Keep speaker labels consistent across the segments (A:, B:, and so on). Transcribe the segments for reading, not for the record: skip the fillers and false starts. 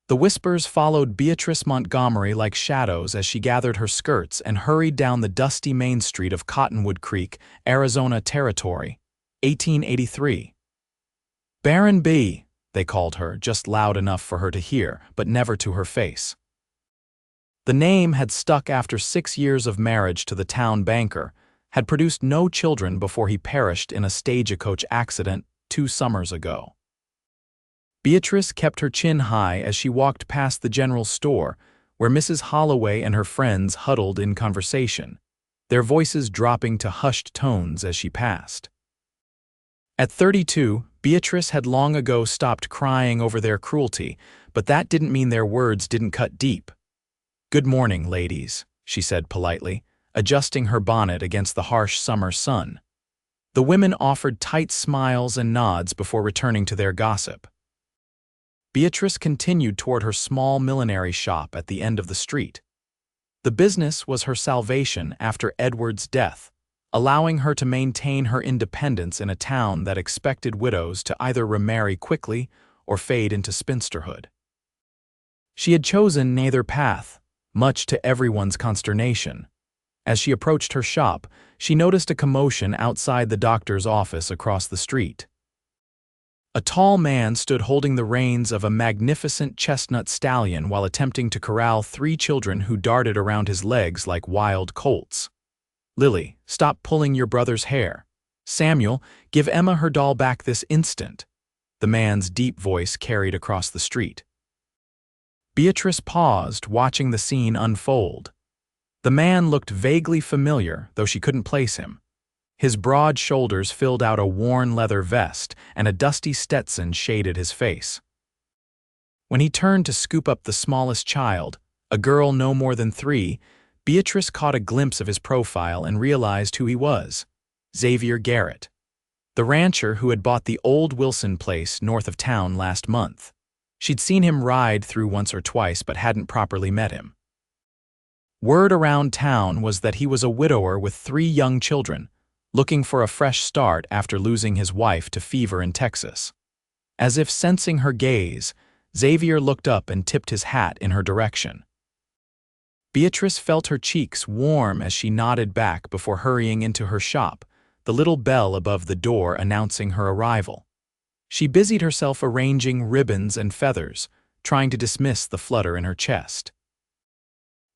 A: The whispers followed Beatrice Montgomery like shadows as she gathered her skirts and hurried down the dusty main street of Cottonwood Creek, Arizona Territory, 1883. Baron B., they called her, just loud enough for her to hear, but never to her face. The name had stuck after 6 years of marriage to the town banker, had produced no children before he perished in a stagecoach accident 2 summers ago. Beatrice kept her chin high as she walked past the general store, where Mrs. Holloway and her friends huddled in conversation, their voices dropping to hushed tones as she passed. At 32, Beatrice had long ago stopped crying over their cruelty, but that didn't mean their words didn't cut deep. "Good morning, ladies," she said politely, adjusting her bonnet against the harsh summer sun. The women offered tight smiles and nods before returning to their gossip. Beatrice continued toward her small millinery shop at the end of the street. The business was her salvation after Edward's death, allowing her to maintain her independence in a town that expected widows to either remarry quickly or fade into spinsterhood. She had chosen neither path, much to everyone's consternation. As she approached her shop, she noticed a commotion outside the doctor's office across the street. A tall man stood holding the reins of a magnificent chestnut stallion while attempting to corral 3 children who darted around his legs like wild colts. "Lily, stop pulling your brother's hair. Samuel, give Emma her doll back this instant," the man's deep voice carried across the street. Beatrice paused, watching the scene unfold. The man looked vaguely familiar, though she couldn't place him. His broad shoulders filled out a worn leather vest, and a dusty Stetson shaded his face. When he turned to scoop up the smallest child, a girl no more than 3, Beatrice caught a glimpse of his profile and realized who he was: Xavier Garrett, the rancher who had bought the old Wilson place north of town last month. She'd seen him ride through once or twice but hadn't properly met him. Word around town was that he was a widower with 3 young children, looking for a fresh start after losing his wife to fever in Texas. As if sensing her gaze, Xavier looked up and tipped his hat in her direction. Beatrice felt her cheeks warm as she nodded back before hurrying into her shop, the little bell above the door announcing her arrival. She busied herself arranging ribbons and feathers, trying to dismiss the flutter in her chest.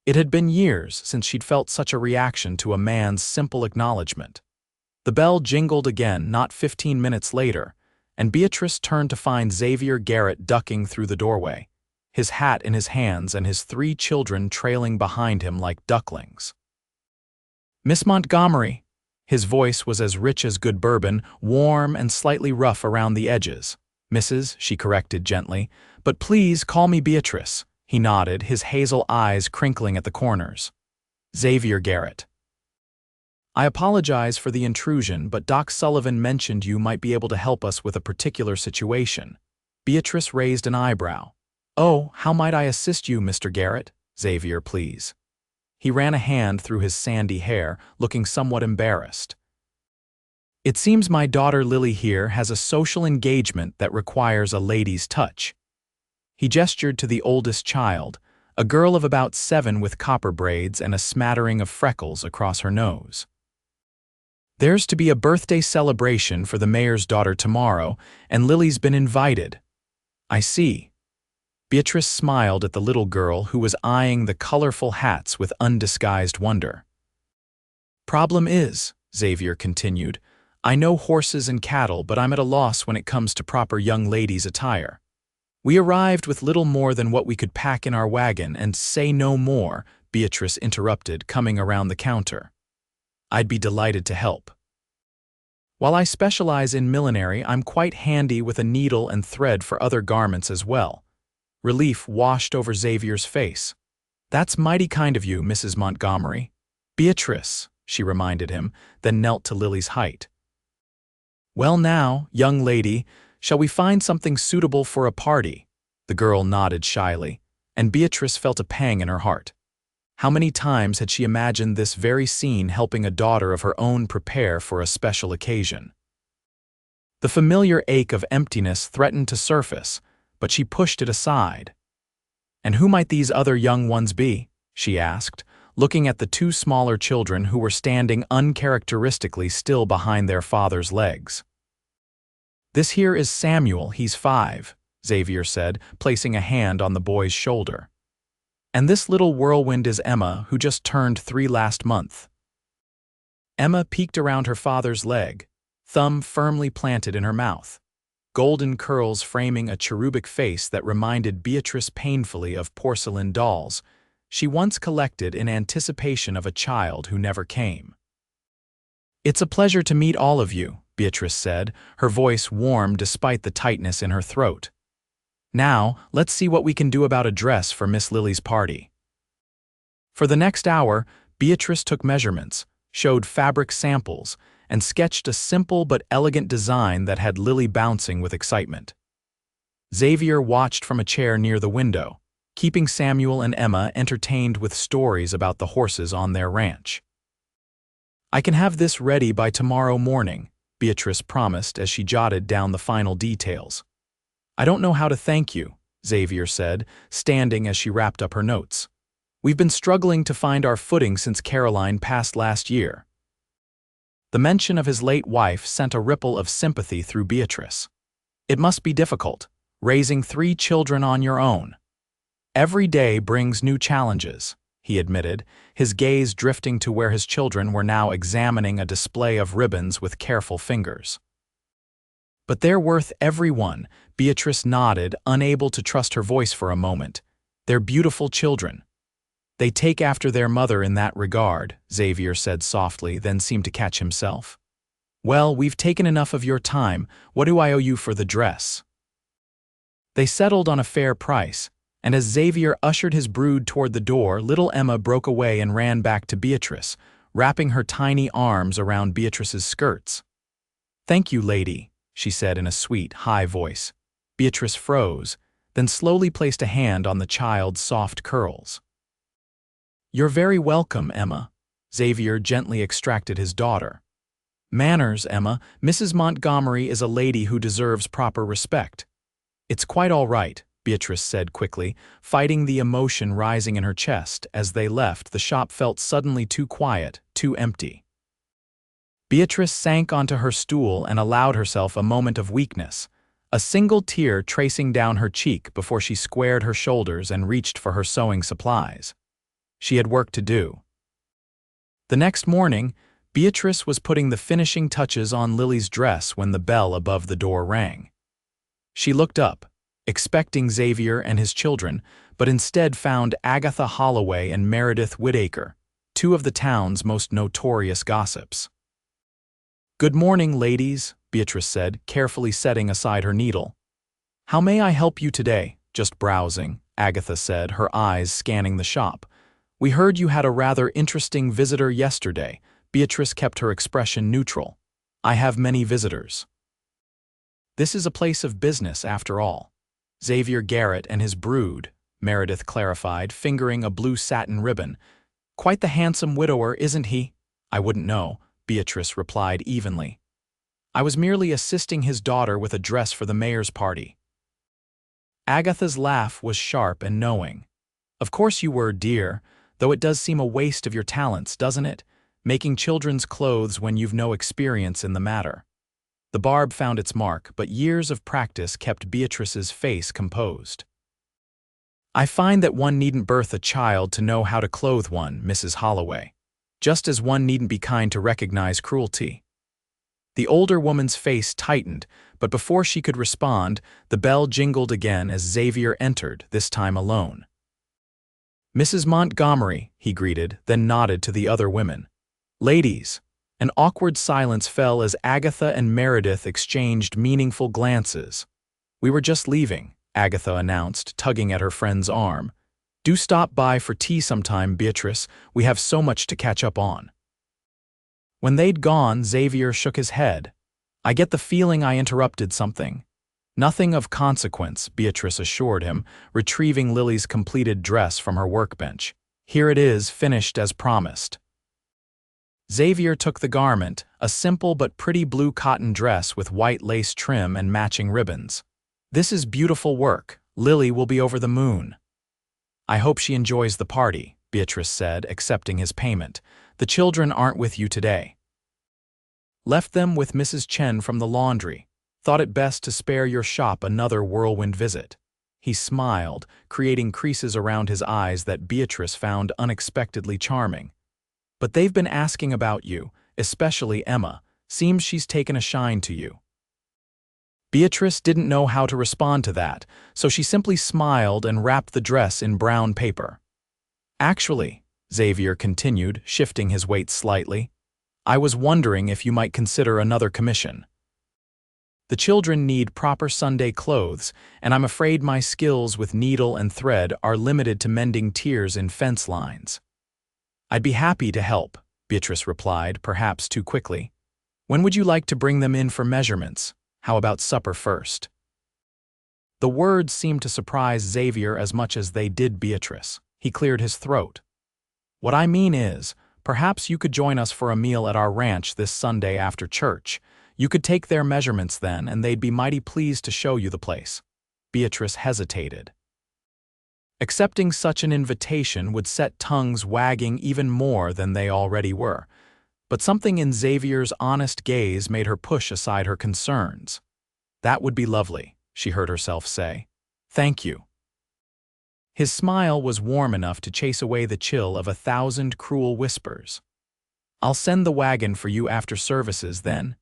A: It had been years since she'd felt such a reaction to a man's simple acknowledgement. The bell jingled again not 15 minutes later, and Beatrice turned to find Xavier Garrett ducking through the doorway, his hat in his hands and his 3 children trailing behind him like ducklings. "Miss Montgomery," his voice was as rich as good bourbon, warm and slightly rough around the edges. "Mrs.," she corrected gently, "but please call me Beatrice." He nodded, his hazel eyes crinkling at the corners. "Xavier Garrett." "I apologize for the intrusion, but Doc Sullivan mentioned you might be able to help us with a particular situation." Beatrice raised an eyebrow. "Oh, how might I assist you, Mr. Garrett?" "Xavier, please." He ran a hand through his sandy hair, looking somewhat embarrassed. "It seems my daughter Lily here has a social engagement that requires a lady's touch." He gestured to the oldest child, a girl of about 7 with copper braids and a smattering of freckles across her nose. "There's to be a birthday celebration for the mayor's daughter tomorrow, and Lily's been invited." "I see." Beatrice smiled at the little girl who was eyeing the colorful hats with undisguised wonder. "Problem is," Xavier continued, "I know horses and cattle, but I'm at a loss when it comes to proper young ladies' attire. We arrived with little more than what we could pack in our wagon, and say no more," Beatrice interrupted, coming around the counter. "I'd be delighted to help. While I specialize in millinery, I'm quite handy with a needle and thread for other garments as well." Relief washed over Xavier's face. "That's mighty kind of you, Mrs. Montgomery." "Beatrice," she reminded him, then knelt to Lily's height. "Well now, young lady, shall we find something suitable for a party?" The girl nodded shyly, and Beatrice felt a pang in her heart. How many times had she imagined this very scene helping a daughter of her own prepare for a special occasion? The familiar ache of emptiness threatened to surface, but she pushed it aside. "And who might these other young ones be?" she asked, looking at the two smaller children who were standing uncharacteristically still behind their father's legs. "This here is Samuel, he's 5, Xavier said, placing a hand on the boy's shoulder. "And this little whirlwind is Emma, who just turned 3 last month." Emma peeked around her father's leg, thumb firmly planted in her mouth, golden curls framing a cherubic face that reminded Beatrice painfully of porcelain dolls she once collected in anticipation of a child who never came. "It's a pleasure to meet all of you," Beatrice said, her voice warm despite the tightness in her throat. "Now, let's see what we can do about a dress for Miss Lily's party." For the next hour, Beatrice took measurements, showed fabric samples, and sketched a simple but elegant design that had Lily bouncing with excitement. Xavier watched from a chair near the window, keeping Samuel and Emma entertained with stories about the horses on their ranch. "I can have this ready by tomorrow morning," Beatrice promised as she jotted down the final details. "I don't know how to thank you," Xavier said, standing as she wrapped up her notes. "We've been struggling to find our footing since Caroline passed last year." The mention of his late wife sent a ripple of sympathy through Beatrice. "It must be difficult, raising 3 children on your own." "Every day brings new challenges," he admitted, his gaze drifting to where his children were now examining a display of ribbons with careful fingers. "But they're worth every one," Beatrice nodded, unable to trust her voice for a moment. "They're beautiful children." "They take after their mother in that regard," Xavier said softly, then seemed to catch himself. "Well, we've taken enough of your time. What do I owe you for the dress?" They settled on a fair price, and as Xavier ushered his brood toward the door, little Emma broke away and ran back to Beatrice, wrapping her tiny arms around Beatrice's skirts. "Thank you, lady," she said in a sweet, high voice. Beatrice froze, then slowly placed a hand on the child's soft curls. "You're very welcome, Emma." Xavier gently extracted his daughter. "Manners, Emma. Mrs. Montgomery is a lady who deserves proper respect." "It's quite all right," Beatrice said quickly, fighting the emotion rising in her chest. As they left, the shop felt suddenly too quiet, too empty. Beatrice sank onto her stool and allowed herself a moment of weakness, a single tear tracing down her cheek before she squared her shoulders and reached for her sewing supplies. She had work to do. The next morning, Beatrice was putting the finishing touches on Lily's dress when the bell above the door rang. She looked up, expecting Xavier and his children, but instead found Agatha Holloway and Meredith Whittaker, 2 of the town's most notorious gossips. "Good morning, ladies," Beatrice said, carefully setting aside her needle. "How may I help you today?" "Just browsing," Agatha said, her eyes scanning the shop. "We heard you had a rather interesting visitor yesterday." Beatrice kept her expression neutral. "I have many visitors." "This is a place of business, after all." "Xavier Garrett and his brood," Meredith clarified, fingering a blue satin ribbon. "Quite the handsome widower, isn't he?" "I wouldn't know," Beatrice replied evenly. "I was merely assisting his daughter with a dress for the mayor's party." Agatha's laugh was sharp and knowing. "Of course you were, dear, though it does seem a waste of your talents, doesn't it? Making children's clothes when you've no experience in the matter." The barb found its mark, but years of practice kept Beatrice's face composed. "I find that one needn't birth a child to know how to clothe one, Mrs. Holloway. Just as one needn't be kind to recognize cruelty." The older woman's face tightened, but before she could respond, the bell jingled again as Xavier entered, this time alone. "Mrs. Montgomery," he greeted, then nodded to the other women. "Ladies." An awkward silence fell as Agatha and Meredith exchanged meaningful glances. "We were just leaving," Agatha announced, tugging at her friend's arm. "Do stop by for tea sometime, Beatrice. We have so much to catch up on." When they'd gone, Xavier shook his head. "I get the feeling I interrupted something." "Nothing of consequence," Beatrice assured him, retrieving Lily's completed dress from her workbench. "Here it is, finished as promised." Xavier took the garment, a simple but pretty blue cotton dress with white lace trim and matching ribbons. "This is beautiful work. Lily will be over the moon." "I hope she enjoys the party," Beatrice said, accepting his payment. "The children aren't with you today." "Left them with Mrs. Chen from the laundry. Thought it best to spare your shop another whirlwind visit." He smiled, creating creases around his eyes that Beatrice found unexpectedly charming. "But they've been asking about you, especially Emma. Seems she's taken a shine to you." Beatrice didn't know how to respond to that, so she simply smiled and wrapped the dress in brown paper. "Actually," Xavier continued, shifting his weight slightly, "I was wondering if you might consider another commission. The children need proper Sunday clothes, and I'm afraid my skills with needle and thread are limited to mending tears in fence lines." "I'd be happy to help," Beatrice replied, perhaps too quickly. "When would you like to bring them in for measurements? How about supper first?" The words seemed to surprise Xavier as much as they did Beatrice. He cleared his throat. "What I mean is, perhaps you could join us for a meal at our ranch this Sunday after church. You could take their measurements then, and they'd be mighty pleased to show you the place." Beatrice hesitated. Accepting such an invitation would set tongues wagging even more than they already were, but something in Xavier's honest gaze made her push aside her concerns. "That would be lovely," she heard herself say. "Thank you." His smile was warm enough to chase away the chill of 1,000 cruel whispers. "I'll send the wagon for you after services, then."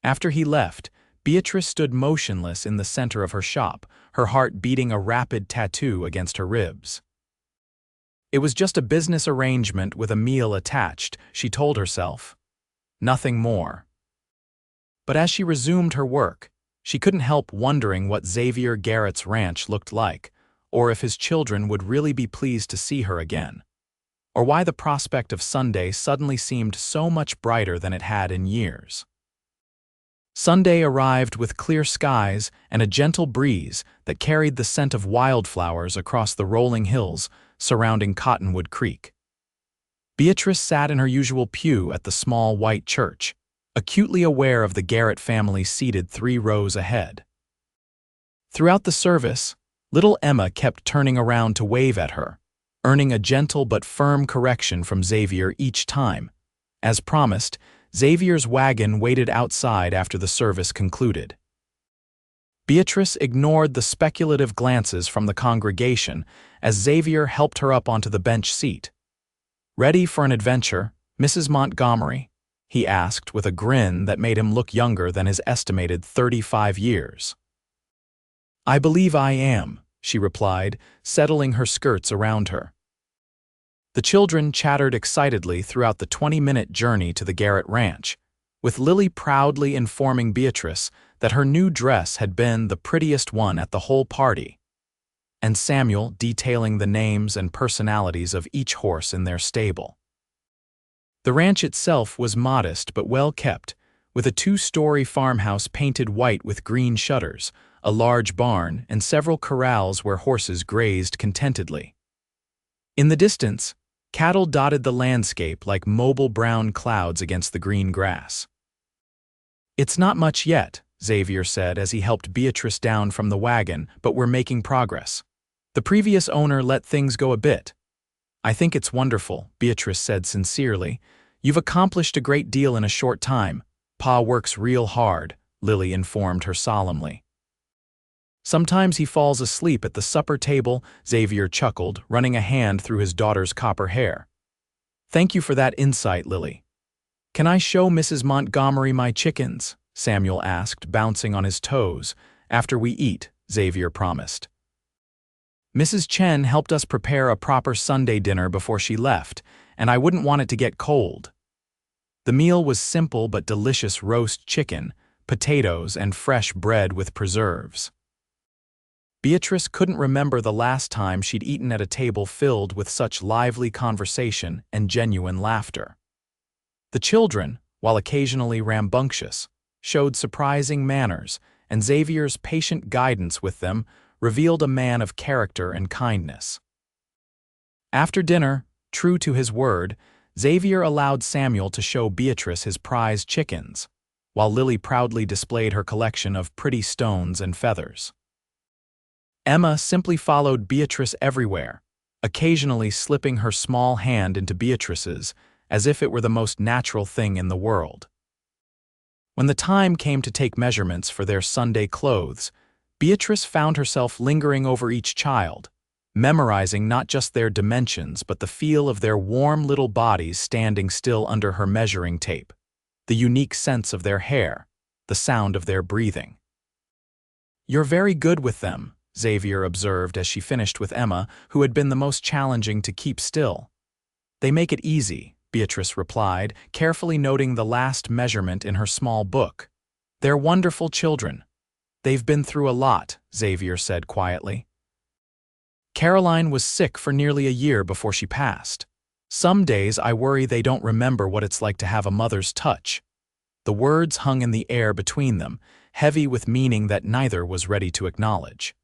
A: After he left, Beatrice stood motionless in the center of her shop, her heart beating a rapid tattoo against her ribs. It was just a business arrangement with a meal attached, she told herself. Nothing more. But as she resumed her work, she couldn't help wondering what Xavier Garrett's ranch looked like, or if his children would really be pleased to see her again, or why the prospect of Sunday suddenly seemed so much brighter than it had in years. Sunday arrived with clear skies and a gentle breeze that carried the scent of wildflowers across the rolling hills surrounding Cottonwood Creek. Beatrice sat in her usual pew at the small white church, acutely aware of the Garrett family seated 3 rows ahead. Throughout the service, little Emma kept turning around to wave at her, earning a gentle but firm correction from Xavier each time. As promised, Xavier's wagon waited outside after the service concluded. Beatrice ignored the speculative glances from the congregation as Xavier helped her up onto the bench seat. "Ready for an adventure, Mrs. Montgomery?" he asked with a grin that made him look younger than his estimated 35 years. "I believe I am," she replied, settling her skirts around her. The children chattered excitedly throughout the 20-minute journey to the Garrett ranch, with Lily proudly informing Beatrice that her new dress had been the prettiest one at the whole party, and Samuel detailing the names and personalities of each horse in their stable. The ranch itself was modest but well kept, with a 2-story farmhouse painted white with green shutters, a large barn, and several corrals where horses grazed contentedly. In the distance, cattle dotted the landscape like mobile brown clouds against the green grass. "It's not much yet," Xavier said as he helped Beatrice down from the wagon, "but we're making progress. The previous owner let things go a bit." "I think it's wonderful," Beatrice said sincerely. "You've accomplished a great deal in a short time. Pa works real hard," Lily informed her solemnly. "Sometimes he falls asleep at the supper table," Xavier chuckled, running a hand through his daughter's copper hair. "Thank you for that insight, Lily." "Can I show Mrs. Montgomery my chickens?" Samuel asked, bouncing on his toes. "After we eat," Xavier promised. "Mrs. Chen helped us prepare a proper Sunday dinner before she left, and I wouldn't want it to get cold." The meal was simple but delicious roast chicken, potatoes, and fresh bread with preserves. Beatrice couldn't remember the last time she'd eaten at a table filled with such lively conversation and genuine laughter. The children, while occasionally rambunctious, showed surprising manners, and Xavier's patient guidance with them revealed a man of character and kindness. After dinner, true to his word, Xavier allowed Samuel to show Beatrice his prized chickens, while Lily proudly displayed her collection of pretty stones and feathers. Emma simply followed Beatrice everywhere, occasionally slipping her small hand into Beatrice's, as if it were the most natural thing in the world. When the time came to take measurements for their Sunday clothes, Beatrice found herself lingering over each child, memorizing not just their dimensions but the feel of their warm little bodies standing still under her measuring tape, the unique sense of their hair, the sound of their breathing. "You're very good with them," Xavier observed as she finished with Emma, who had been the most challenging to keep still. "They make it easy," Beatrice replied, carefully noting the last measurement in her small book. "They're wonderful children." "They've been through a lot," Xavier said quietly. "Caroline was sick for nearly a year before she passed. Some days I worry they don't remember what it's like to have a mother's touch." The words hung in the air between them, heavy with meaning that neither was ready to acknowledge.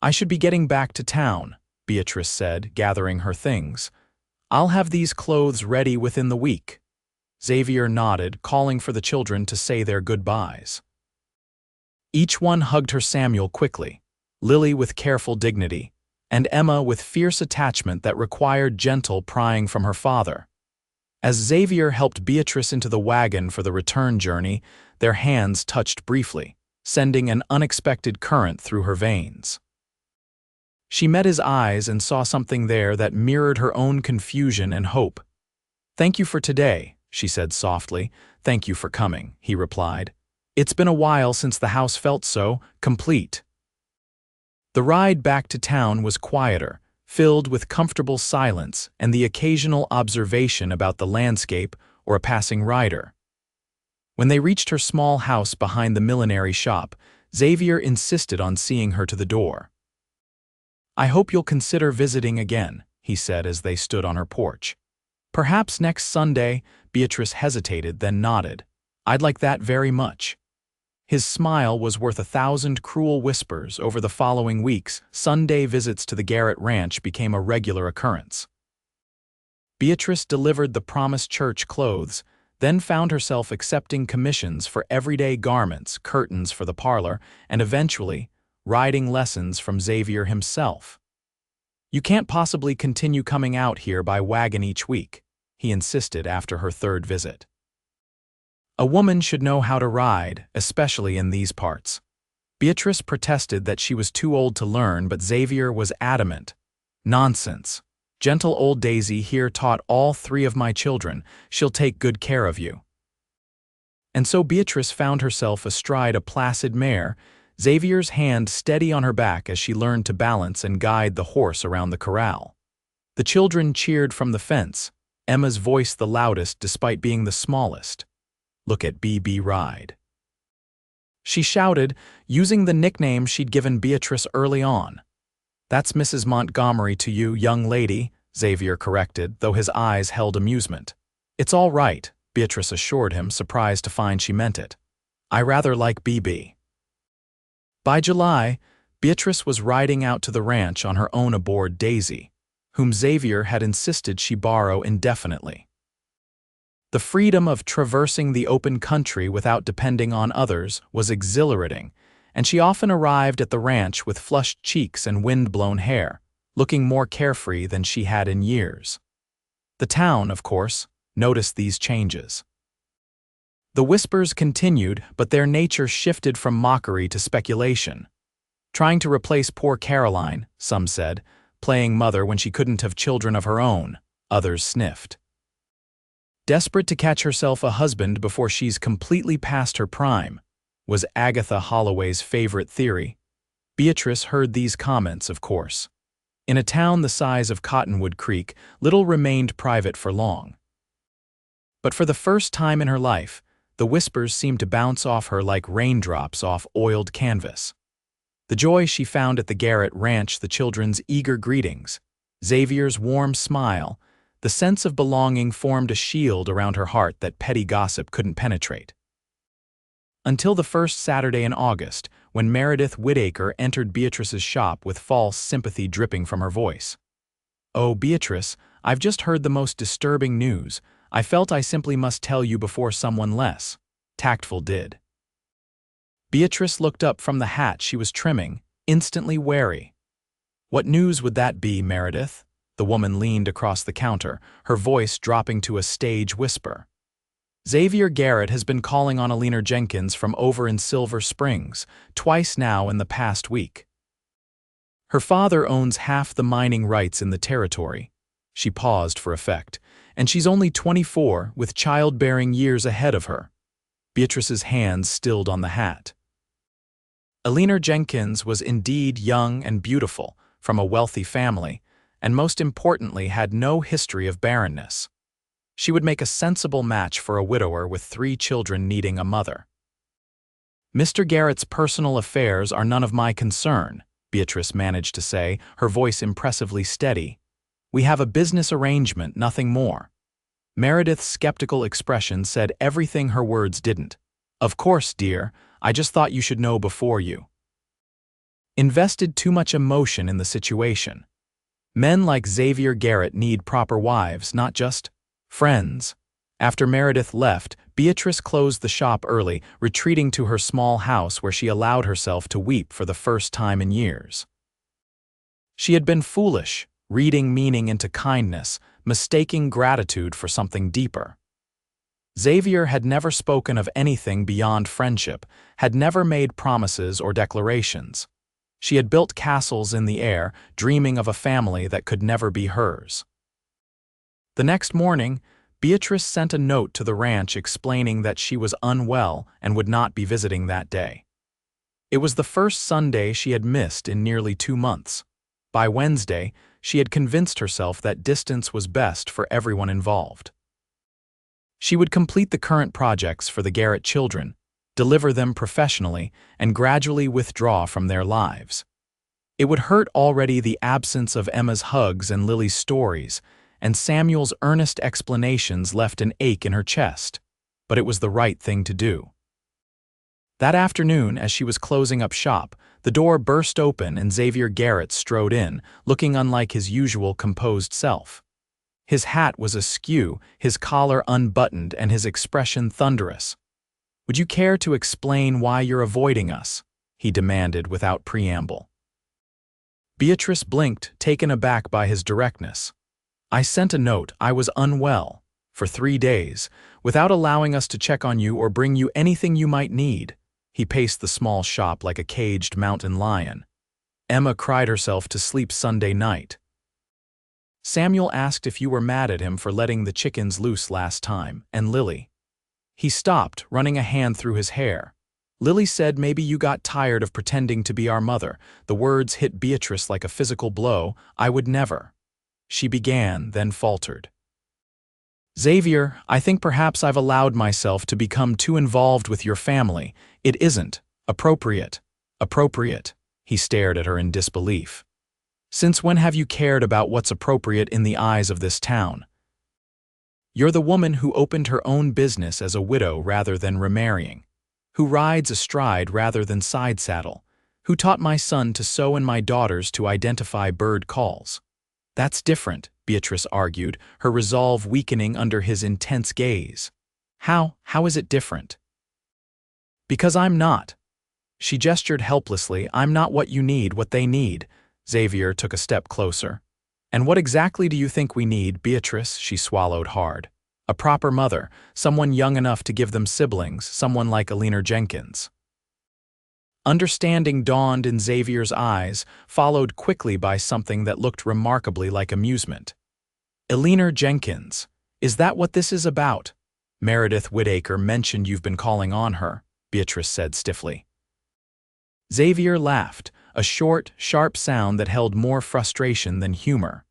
A: "I should be getting back to town," Beatrice said, gathering her things. "I'll have these clothes ready within the week." Xavier nodded, calling for the children to say their goodbyes. Each one hugged her Samuel quickly, Lily with careful dignity, and Emma with fierce attachment that required gentle prying from her father. As Xavier helped Beatrice into the wagon for the return journey, their hands touched briefly, sending an unexpected current through her veins. She met his eyes and saw something there that mirrored her own confusion and hope. "Thank you for today," she said softly. "Thank you for coming," he replied. "It's been a while since the house felt so complete." The ride back to town was quieter, filled with comfortable silence and the occasional observation about the landscape or a passing rider. When they reached her small house behind the millinery shop, Xavier insisted on seeing her to the door. "I hope you'll consider visiting again," he said as they stood on her porch. "Perhaps next Sunday," Beatrice hesitated, then nodded. "I'd like that very much." His smile was worth 1,000 cruel whispers. Over the following weeks, Sunday visits to the Garrett ranch became a regular occurrence. Beatrice delivered the promised church clothes, then found herself accepting commissions for everyday garments, curtains for the parlor, and eventually, riding lessons from Xavier himself. "You can't possibly continue coming out here by wagon each week," he insisted after her third visit. "A woman should know how to ride, especially in these parts." Beatrice protested that she was too old to learn, but Xavier was adamant. "Nonsense. Gentle old Daisy here taught all 3 of my children. She'll take good care of you." And so Beatrice found herself astride a placid mare, Xavier's hand steady on her back as she learned to balance and guide the horse around the corral. The children cheered from the fence, Emma's voice the loudest despite being the smallest. "Look at BB ride," she shouted, using the nickname she'd given Beatrice early on. "That's Mrs. Montgomery to you, young lady," Xavier corrected, though his eyes held amusement. "It's all right," Beatrice assured him, surprised to find she meant it. "I rather like BB." By July, Beatrice was riding out to the ranch on her own aboard Daisy, whom Xavier had insisted she borrow indefinitely. The freedom of traversing the open country without depending on others was exhilarating, and she often arrived at the ranch with flushed cheeks and wind-blown hair, looking more carefree than she had in years. The town, of course, noticed these changes. The whispers continued, but their nature shifted from mockery to speculation. Trying to replace poor Caroline, some said, playing mother when she couldn't have children of her own, others sniffed. Desperate to catch herself a husband before she's completely past her prime, was Agatha Holloway's favorite theory. Beatrice heard these comments, of course. In a town the size of Cottonwood Creek, little remained private for long. But for the first time in her life, the whispers seemed to bounce off her like raindrops off oiled canvas. The joy she found at the Garrett ranch, the children's eager greetings, Xavier's warm smile, the sense of belonging formed a shield around her heart that petty gossip couldn't penetrate. Until the first Saturday in August, when Meredith Whittaker entered Beatrice's shop with false sympathy dripping from her voice. "Oh, Beatrice, I've just heard the most disturbing news. I felt I simply must tell you before someone less tactful did." Beatrice looked up from the hat she was trimming, instantly wary. What news would that be, Meredith? The woman leaned across the counter, her voice dropping to a stage whisper. Xavier Garrett has been calling on Alina Jenkins from over in Silver Springs, twice now in the past week. Her father owns half the mining rights in the territory. She paused for effect, and she's only 24, with childbearing years ahead of her. Beatrice's hands stilled on the hat. Alina Jenkins was indeed young and beautiful, from a wealthy family, and most importantly had no history of barrenness. She would make a sensible match for a widower with 3 children needing a mother. Mr. Garrett's personal affairs are none of my concern, Beatrice managed to say, her voice impressively steady. We have a business arrangement, nothing more. Meredith's skeptical expression said everything her words didn't. Of course, dear, I just thought you should know before you invested too much emotion in the situation. Men like Xavier Garrett need proper wives, not just friends. After Meredith left, Beatrice closed the shop early, retreating to her small house where she allowed herself to weep for the first time in years. She had been foolish, reading meaning into kindness, mistaking gratitude for something deeper. Xavier had never spoken of anything beyond friendship, had never made promises or declarations. She had built castles in the air, dreaming of a family that could never be hers. The next morning, Beatrice sent a note to the ranch explaining that she was unwell and would not be visiting that day. It was the first Sunday she had missed in nearly 2 months. By Wednesday, she had convinced herself that distance was best for everyone involved. She would complete the current projects for the Garrett children, deliver them professionally, and gradually withdraw from their lives. It would hurt already the absence of Emma's hugs and Lily's stories, and Samuel's earnest explanations left an ache in her chest, but it was the right thing to do. That afternoon, as she was closing up shop, the door burst open and Xavier Garrett strode in, looking unlike his usual composed self. His hat was askew, his collar unbuttoned, and his expression thunderous. "Would you care to explain why you're avoiding us?" he demanded without preamble. Beatrice blinked, taken aback by his directness. "I sent a note. I was unwell for 3 days, without allowing us to check on you or bring you anything you might need." He paced the small shop like a caged mountain lion. "Emma cried herself to sleep Sunday night. Samuel asked if you were mad at him for letting the chickens loose last time, and Lily." He stopped, running a hand through his hair. "Lily said maybe you got tired of pretending to be our mother." The words hit Beatrice like a physical blow. "I would never." She began, then faltered. "Xavier, I think perhaps I've allowed myself to become too involved with your family. It isn't appropriate." "Appropriate?" He stared at her in disbelief. "Since when have you cared about what's appropriate in the eyes of this town? You're the woman who opened her own business as a widow rather than remarrying, who rides astride rather than side saddle, who taught my son to sew and my daughters to identify bird calls." "That's different," Beatrice argued, her resolve weakening under his intense gaze. How is it different?" "Because I'm not." She gestured helplessly. "I'm not what you need, what they need." Xavier took a step closer. "And what exactly do you think we need, Beatrice?" She swallowed hard. "A proper mother, someone young enough to give them siblings, someone like Alina Jenkins." Understanding dawned in Xavier's eyes, followed quickly by something that looked remarkably like amusement. "Alina Jenkins, is that what this is about?" "Meredith Whittaker mentioned you've been calling on her," Beatrice said stiffly. Xavier laughed, a short, sharp sound that held more frustration than humor.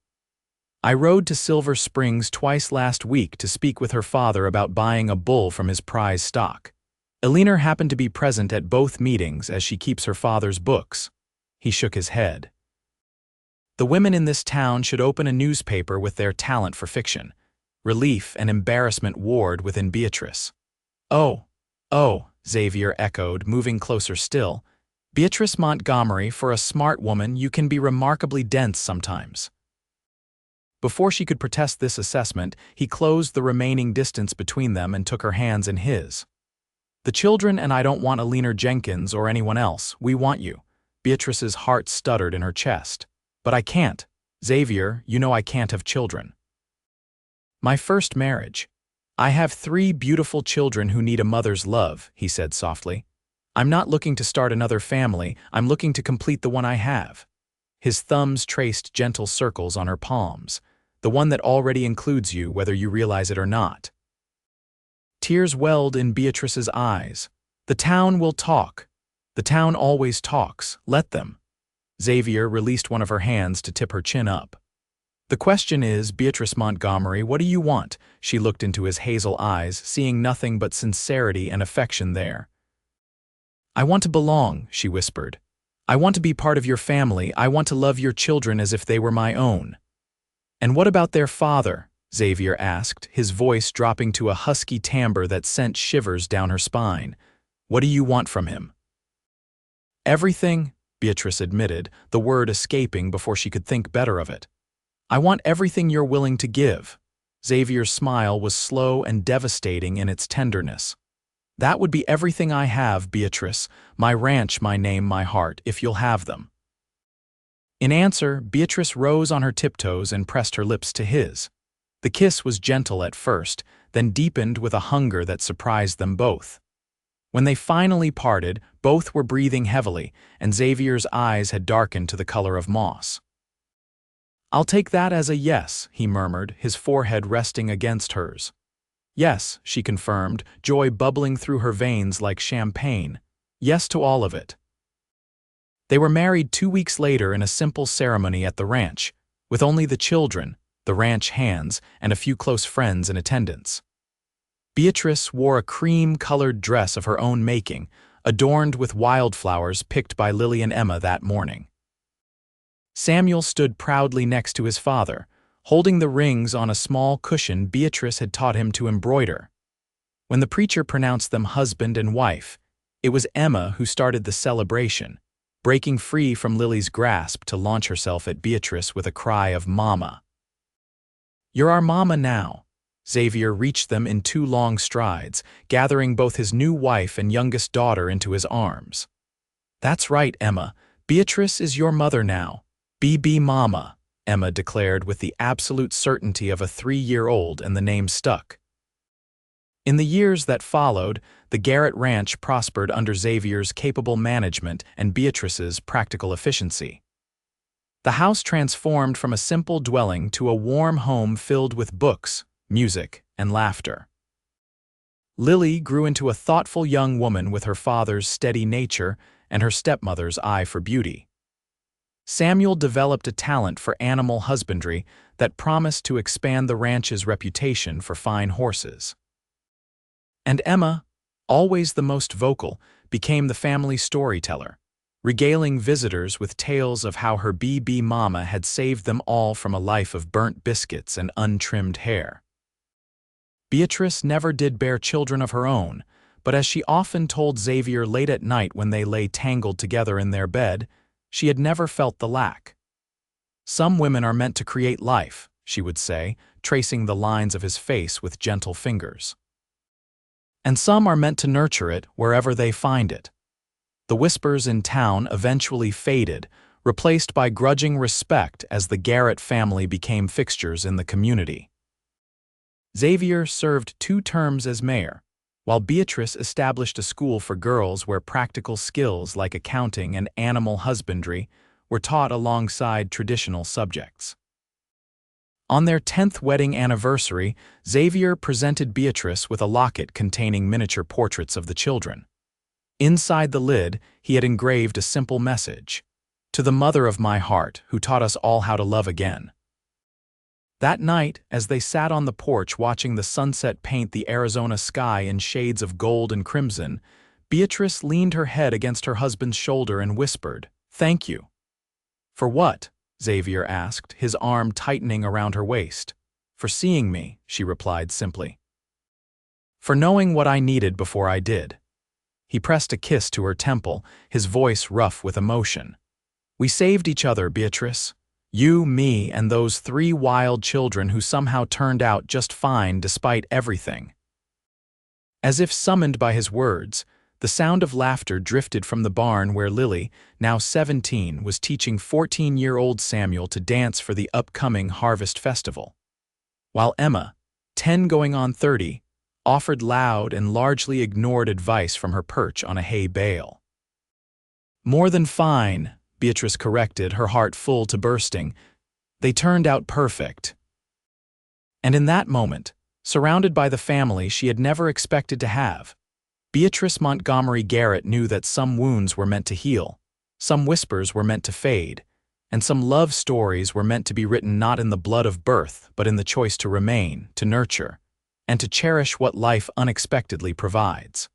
A: "I rode to Silver Springs twice last week to speak with her father about buying a bull from his prize stock. Alina happened to be present at both meetings as she keeps her father's books." He shook his head. "The women in this town should open a newspaper with their talent for fiction." Relief and embarrassment warred within Beatrice. Oh, Xavier echoed, moving closer still. "Beatrice Montgomery, for a smart woman, you can be remarkably dense sometimes." Before she could protest this assessment, he closed the remaining distance between them and took her hands in his. "The children and I don't want Alina Jenkins or anyone else. We want you." Beatrice's heart stuttered in her chest. But I can't. Xavier, you know I can't have children. My first marriage. I have 3 beautiful children who need a mother's love, he said softly. I'm not looking to start another family, I'm looking to complete the one I have. His thumbs traced gentle circles on her palms, the one that already includes you whether you realize it or not. Tears welled in Beatrice's eyes. The town will talk. The town always talks, let them. Xavier released one of her hands to tip her chin up. The question is, Beatrice Montgomery, what do you want? She looked into his hazel eyes, seeing nothing but sincerity and affection there. I want to belong, she whispered. I want to be part of your family. I want to love your children as if they were my own. And what about their father? Xavier asked, his voice dropping to a husky timbre that sent shivers down her spine. What do you want from him? Everything, Beatrice admitted, the word escaping before she could think better of it. I want everything you're willing to give. Xavier's smile was slow and devastating in its tenderness. That would be everything I have, Beatrice, my ranch, my name, my heart, if you'll have them. In answer, Beatrice rose on her tiptoes and pressed her lips to his. The kiss was gentle at first, then deepened with a hunger that surprised them both. When they finally parted, both were breathing heavily, and Xavier's eyes had darkened to the color of moss. I'll take that as a yes, he murmured, his forehead resting against hers. Yes, she confirmed, joy bubbling through her veins like champagne. Yes to all of it. They were married 2 weeks later in a simple ceremony at the ranch, with only the children, the ranch hands, and a few close friends in attendance. Beatrice wore a cream-colored dress of her own making, adorned with wildflowers picked by Lily and Emma that morning. Samuel stood proudly next to his father, holding the rings on a small cushion Beatrice had taught him to embroider. When the preacher pronounced them husband and wife, it was Emma who started the celebration, breaking free from Lily's grasp to launch herself at Beatrice with a cry of "Mama." You're our mama now. Xavier reached them in 2 long strides, gathering both his new wife and youngest daughter into his arms. That's right, Emma. Beatrice is your mother now. BB Mama, Emma declared with the absolute certainty of a 3-year-old, and the name stuck. In the years that followed, the Garrett Ranch prospered under Xavier's capable management and Beatrice's practical efficiency. The house transformed from a simple dwelling to a warm home filled with books, music, and laughter. Lily grew into a thoughtful young woman with her father's steady nature and her stepmother's eye for beauty. Samuel developed a talent for animal husbandry that promised to expand the ranch's reputation for fine horses. And Emma, always the most vocal, became the family storyteller, regaling visitors with tales of how her BB Mama had saved them all from a life of burnt biscuits and untrimmed hair. Beatrice never did bear children of her own, but as she often told Xavier late at night when they lay tangled together in their bed, she had never felt the lack. Some women are meant to create life, she would say, tracing the lines of his face with gentle fingers. And some are meant to nurture it wherever they find it. The whispers in town eventually faded, replaced by grudging respect as the Garrett family became fixtures in the community. Xavier served 2 terms as mayor, while Beatrice established a school for girls where practical skills like accounting and animal husbandry were taught alongside traditional subjects. On their 10th wedding anniversary, Xavier presented Beatrice with a locket containing miniature portraits of the children. Inside the lid, he had engraved a simple message: "To the mother of my heart, who taught us all how to love again." That night, as they sat on the porch watching the sunset paint the Arizona sky in shades of gold and crimson, Beatrice leaned her head against her husband's shoulder and whispered, "Thank you." "For what?" Xavier asked, his arm tightening around her waist. "For seeing me," she replied simply. "For knowing what I needed before I did." He pressed a kiss to her temple, his voice rough with emotion. "We saved each other, Beatrice. You, me, and those 3 wild children who somehow turned out just fine despite everything." As if summoned by his words, The sound of laughter drifted from the barn where Lily, now 17, was teaching 14-year-old Samuel to dance for the upcoming harvest festival. While Emma, 10 going on 30, offered loud and largely ignored advice from her perch on a hay bale. "More than fine," Beatrice corrected, her heart full to bursting. "They turned out perfect." And in that moment, surrounded by the family she had never expected to have, Beatrice Montgomery Garrett knew that some wounds were meant to heal, some whispers were meant to fade, and some love stories were meant to be written not in the blood of birth, but in the choice to remain, to nurture, and to cherish what life unexpectedly provides.